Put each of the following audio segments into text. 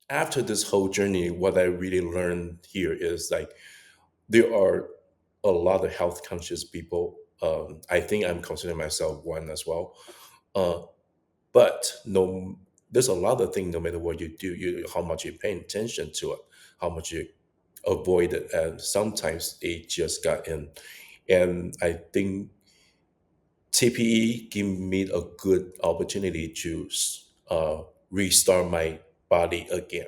after this whole journey, what I really learned here is like there are a lot of health conscious people. I think I'm considering myself one as well. Uh, but no, there's a lot of things. No matter what you do, how much you pay attention to it, how much you avoid it, and sometimes it just got in. And I think TPE gave me a good opportunity to restart my body again.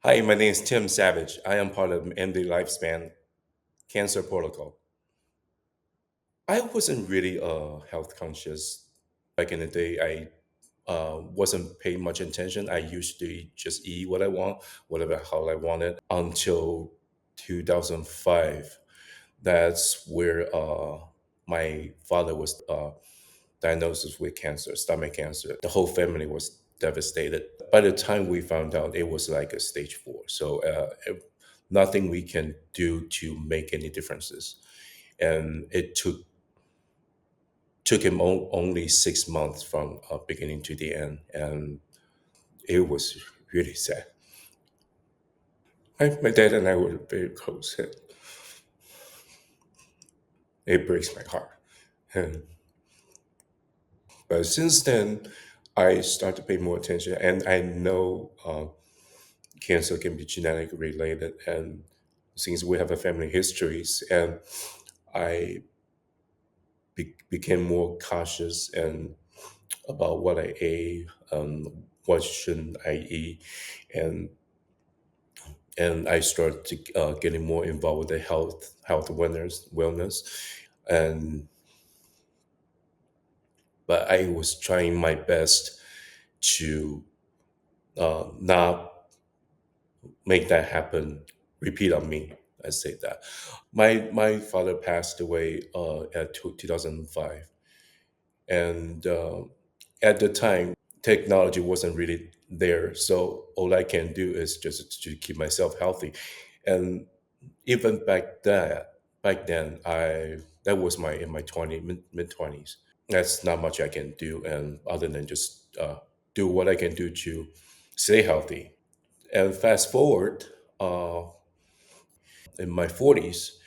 Hi, my name is Tim Savage. I am part of MD Lifespan Cancer Protocol. I wasn't really health conscious back in the day. I wasn't paying much attention. I used to just eat what I want, whatever how I wanted, until 2005. That's where my father was diagnosed with cancer, stomach cancer. The whole family was devastated. By the time we found out, it was like a stage 4. So nothing we can do to make any differences. And it took him only 6 months from beginning to the end, and it was really sad. My dad and I were very close, and it breaks my heart. And, but since then, I start to pay more attention, and I know cancer can be genetic related, and since we have a family histories, and I became more cautious and about what I ate, what shouldn't I eat, and I started to getting more involved with the health wellness, and but I was trying my best to not make that happen, repeat on me. I say that. My father passed away at 2005, and at the time technology wasn't really there, so all I can do is just to keep myself healthy, and even back then I that was my in my 20 mid 20s. That's not much I can do, and other than just do what I can do to stay healthy. And fast forward uh, in my 40s,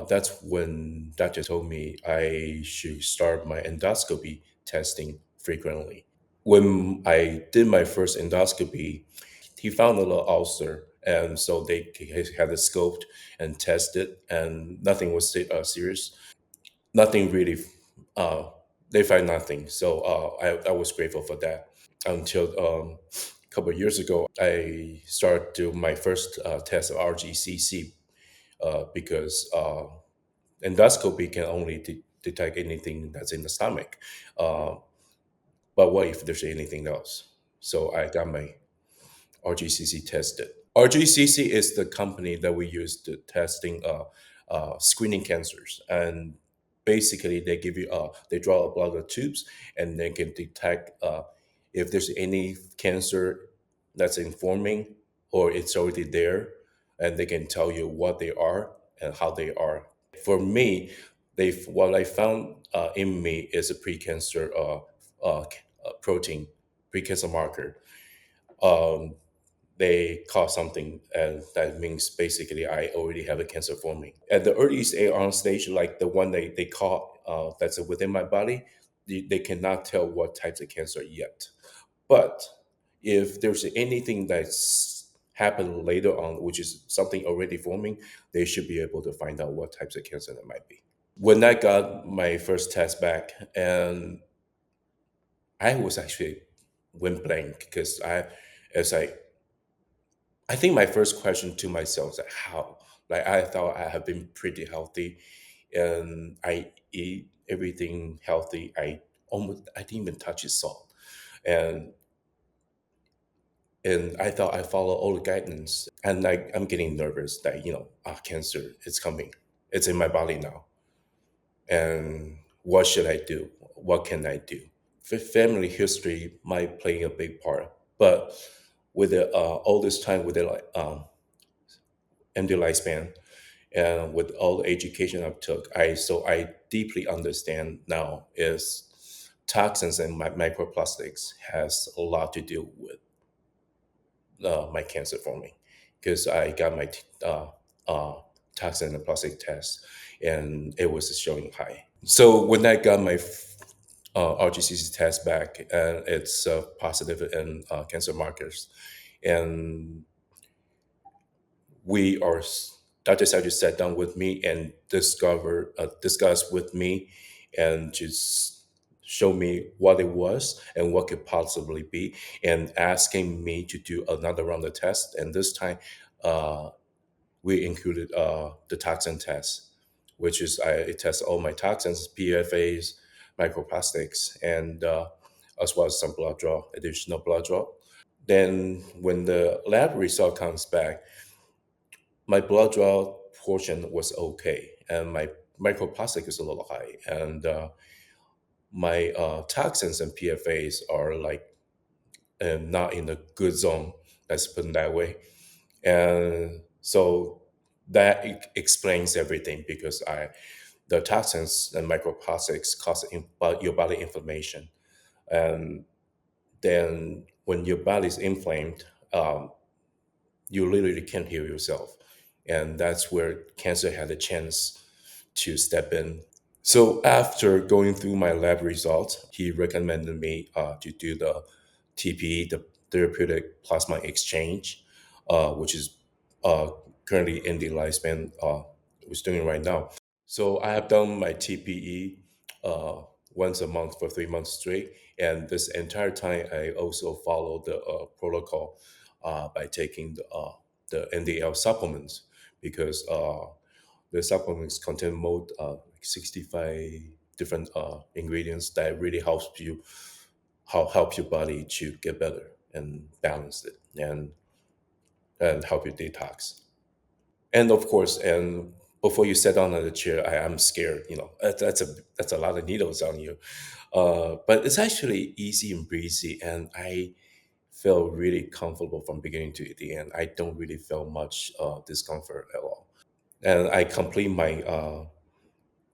that's when doctor told me I should start my endoscopy testing frequently. When I did my first endoscopy, he found a little ulcer, and so they had it scoped and tested, and nothing was serious. Nothing really. Uh, they find nothing, so I was grateful for that. Until a couple of years ago, I started doing my first test of RGCC because endoscopy can only detect anything that's in the stomach. Uh, but what if there's anything else? So I got my RGCC tested. RGCC is the company that we use to testing screening cancers, and basically they give you they draw a blood of tubes, and they can detect if there's any cancer that's informing or it's already there, and they can tell you what they are and how they are. For me, they what I found in me is a precancer protein, precancer marker. Um, they caught something, and that means basically I already have a cancer forming. At the earliest on stage, like the one they caught that's within my body, they cannot tell what types of cancer yet. But if there's anything that's happened later on, which is something already forming, they should be able to find out what types of cancer that might be. When I got my first test back, and I was actually went blank because as I think my first question to myself is like, how? Like I thought I have been pretty healthy, and I eat everything healthy. I didn't even touch the salt, and I thought I follow all the guidance, and I'm getting nervous that cancer is coming. It's in my body now, and what should I do? What can I do? Family history might play a big part, but with all this time with the MD lifespan, and with all the education I took, I deeply understand now is toxins and microplastics has a lot to do with my cancer for me because I got my uh, toxin and plastic test and it was showing high. So when I got my RGCC test back and it's positive in cancer markers, and we are Dr. Sajid sat down with me and discussed with me and just show me what it was and what could possibly be and asking me to do another round of tests. And this time uh, we included the toxin test, which is I test all my toxins, PFAs, microplastics, and as well as some blood draw, additional blood draw. Then when the lab result comes back, my blood draw portion was okay, and my microplastic is a little high, and my toxins and PFAs are like not in the good zone. Let's put it that way. And so that explains everything because I the toxins and microplastics cause your body inflammation, and then when your body is inflamed, you literally can't heal yourself, and that's where cancer had a chance to step in. So after going through my lab results, he recommended me to do the TPE, the Therapeutic Plasma Exchange, which is uh, currently in the lifespan was doing right now. So I have done my TPE once a month for 3 months straight, and this entire time I also follow the protocol by taking the NDL supplements because the supplements contain more like 65 different ingredients that really helps you help your body to get better and balance it and help you detox. And of course, and before you sit down on the chair, I am scared. You know, that's a lot of needles on you. But it's actually easy and breezy, and I feel really comfortable from beginning to the end. I don't really feel much discomfort at all. And I complete my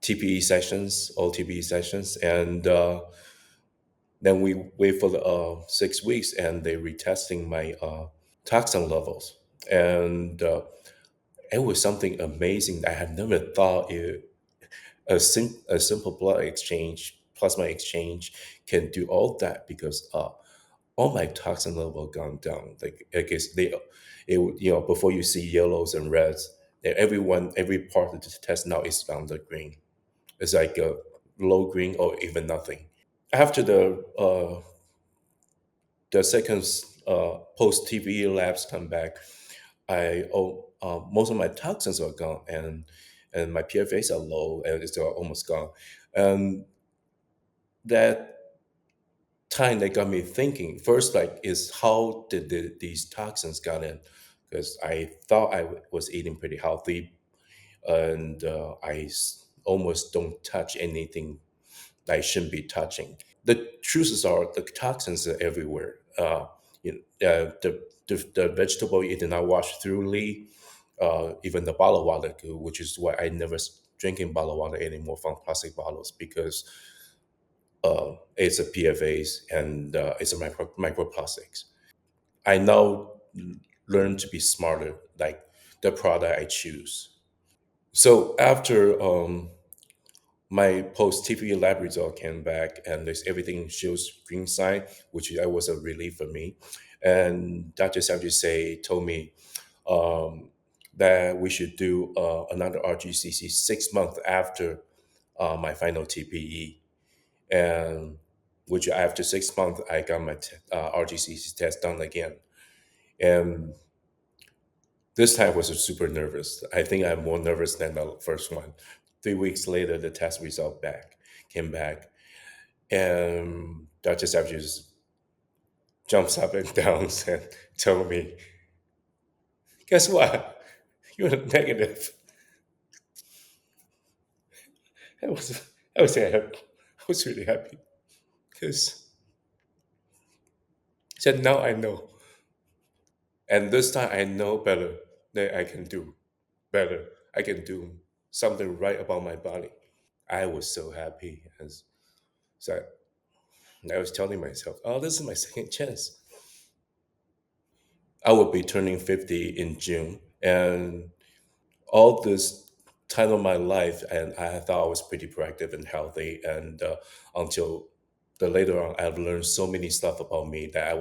TPE sessions, all TPE sessions, and then we wait for the 6 weeks, and they retesting my toxin levels, and it was something amazing. I had never thought a simple blood exchange, plasma exchange, can do all that because all my toxin level gone down. Like I guess before you see yellows and reds, every part of the test now is down the green. It's like a low green or even nothing. After the second post TPE labs come back, most of my toxins are gone and my PFAs are low and it's almost gone. And that time that got me thinking first, like, is how did these toxins got in? Because I thought was eating pretty healthy, and almost don't touch anything I shouldn't be touching. The truths are the toxins are everywhere. The vegetable you did not wash thoroughly, even the bottled water, which is why I never drinking bottled water anymore from plastic bottles because it's a PFAs and it's a microplastics. I now learn to be smarter, like the product I choose. So after my post TPE lab result came back and there's everything shows green sign, which that was a relief for me. And Dr. Sanjay told me that we should do another RGCC 6 months after my final TPE. And which after 6 months, I got my RGCC test done again. And this time was super nervous. I think I'm more nervous than the first one. 3 weeks later, the test result came back, and Dr. Savage jumps up and down and told me, "Guess what? You're negative." I was I was happy. I was really happy because I said now I know, and this time I know better that I can do better. I can do something right about my body. I was so happy and so And I was telling myself, oh, this is my second chance. I will be turning 50 in June. And all this time of my life, and I thought I was pretty proactive and healthy. And until the later on, I've learned so many stuff about me that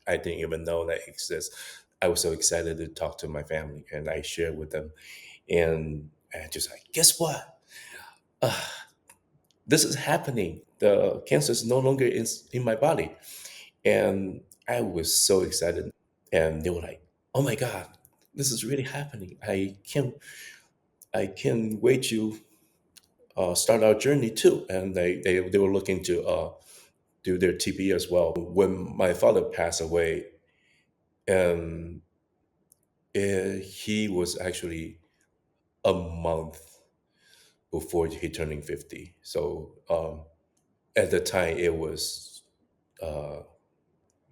I didn't even know that exists. I was so excited to talk to my family, and I shared with them. And I just like, guess what? This is happening. The cancer is no longer in my body. And I was so excited. And they were like, oh my God, this is really happening. I can't wait to start our journey too. And they were looking to do their TPE as well. When my father passed away, and he was actually a month before he turning 50. So at the time, it was uh,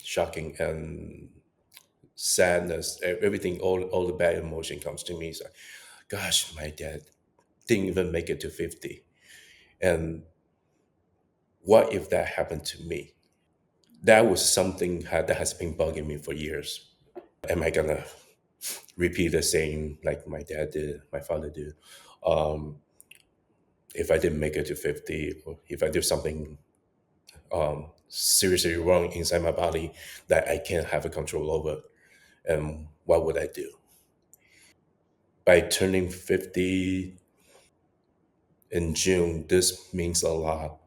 shocking and sadness, everything, all the bad emotion comes to me. It's like, gosh, my dad didn't even make it to 50. And what if that happened to me? That was something that has been bugging me for years. Am I gonna repeat the same like my dad did, my father did? Um, if I didn't make it to 50, or if I do something seriously wrong inside my body that I can't have a control over, and what would I do? By turning 50 in June, this means a lot.